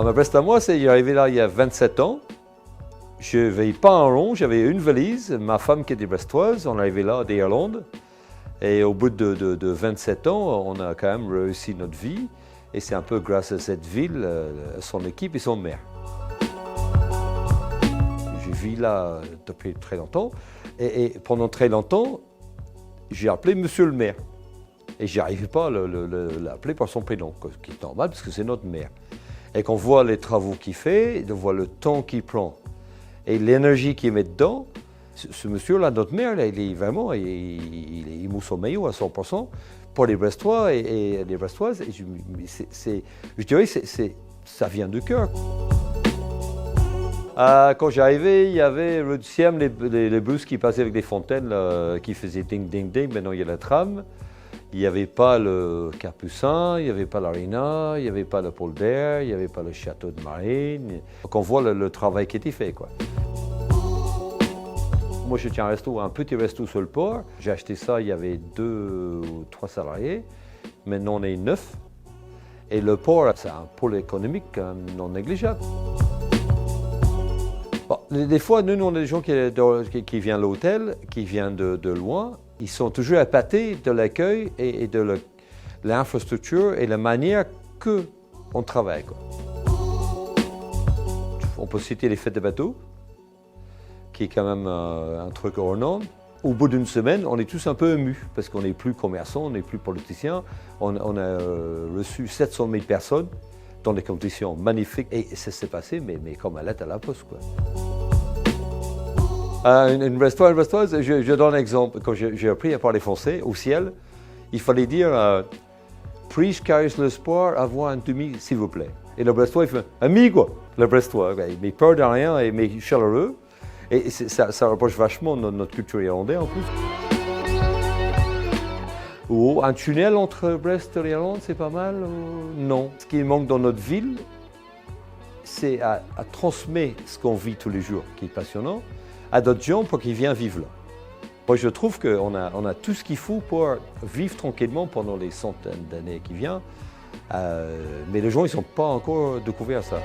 Ma Brest à moi, c'est arrivé là il y a 27 ans. Je n'avais pas un rond, j'avais une valise. Ma femme qui était brestoise, on est arrivé là d'Irlande. Et au bout de 27 ans, on a quand même réussi notre vie. Et c'est un peu grâce à cette ville, son équipe et son maire. Je vis là depuis très longtemps. Et pendant très longtemps, j'ai appelé Monsieur le maire. Et je n'arrivais pas à l'appeler par son prénom, ce qui est normal parce que c'est notre maire. Et qu'on voit les travaux qu'il fait, on voit le temps qu'il prend et l'énergie qu'il met dedans, ce monsieur-là, notre maire, là, il est vraiment, il mousse son maillot à 100% pour les Brestois et les Brestoises. Et je dirais que ça vient du cœur. Quand j'arrivais, il y avait rue de Siem, les bus qui passaient avec des fontaines là, qui faisaient ding ding ding. Maintenant il y a la tram. Il n'y avait pas le Capucin, il n'y avait pas l'Arena, il n'y avait pas le Polder, il n'y avait pas le château de Marine. Donc on voit le travail qui était fait, quoi. Moi je tiens un petit resto sur le port. J'ai acheté ça, il y avait 2 ou 3 salariés. Maintenant on est 9. Et le port, c'est un pôle économique non négligeable. Bon, des fois, nous, on a des gens qui viennent à l'hôtel, qui viennent de loin. Ils sont toujours épatés de l'accueil et de l'infrastructure et la manière qu'on travaille, quoi. On peut citer les fêtes de bateau, qui est quand même un truc hors norme. Au bout d'une semaine, on est tous un peu émus, parce qu'on n'est plus commerçants, on n'est plus politiciens. On a reçu 700 000 personnes dans des conditions magnifiques. Et ça s'est passé, mais comme à lettre à la poste, quoi. Une brestoise, je donne un exemple. Quand j'ai appris à parler français au ciel, il fallait dire puis-je caresse l'espoir avoir un demi, s'il vous plaît. Et le brestois, il fait ami, quoi. Le brestois, mais peur de rien, mais chaleureux. Et ça rapproche vachement de notre culture irlandaise en plus. Ou un tunnel entre Brest et l'Irlande, c'est pas mal? Non. Ce qui manque dans notre ville, c'est à transmettre ce qu'on vit tous les jours, qui est passionnant, à d'autres gens pour qu'ils viennent vivre là. Moi, je trouve qu'on a tout ce qu'il faut pour vivre tranquillement pendant les centaines d'années qui viennent, mais les gens, ils ne sont pas encore découverts ça.